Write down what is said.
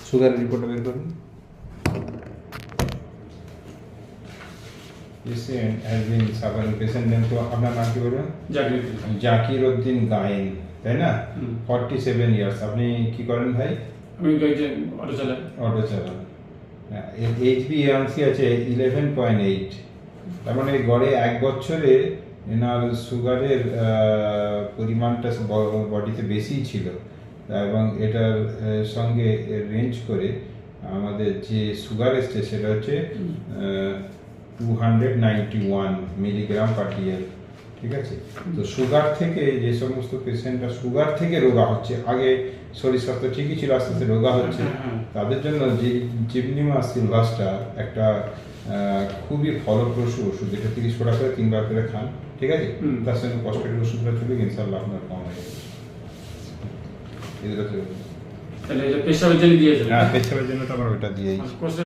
সুগারের রিপোর্টটা বের করুন। Patient has been suffering, patient name তো আপনার নাম কি বলবেন? জাকির উদ্দিন গায়েন, তাই না? 47 ইয়ার্স। আপনি কি করেন ভাই? আমি অটো চালাই। অটো চালান। এইচবি আছে 11.8। তার মানে গড়ে 1 বছরে এনার সুগারের পরিমাণটা বডিতে বেশি ছিল, এবং এটার সঙ্গে রেঞ্জ করে আমাদের যে সুগার এসছে সেটা হচ্ছে 291 মিলিগ্রাম পার ডিএল। ঠিক আছে? তো সুগার থেকে যে সমস্ত পেশেন্টরা সুগার থেকে রোগা হচ্ছে, আগে শরীর স্বাস্থ্য ঠিকই ছিল, আস্তে আস্তে রোগা হচ্ছে, তাদের জন্য যে জিপনিমা সিলভাস্টার একটা খুবই ফলপ্রসূ ওষুধ। এটা 30 টাকা করে 3 বার করে খান, ঠিক আছে? তার সঙ্গে কষ্টের ওষুধটা চলে, ইনশাল্লাহ আপনার কম হয়ে যাবে। তাহলে এটা পেশাবের জন্য দিয়েছেন? হ্যাঁ, পেশাবের জন্য তো আমরা ওইটা দিয়েই।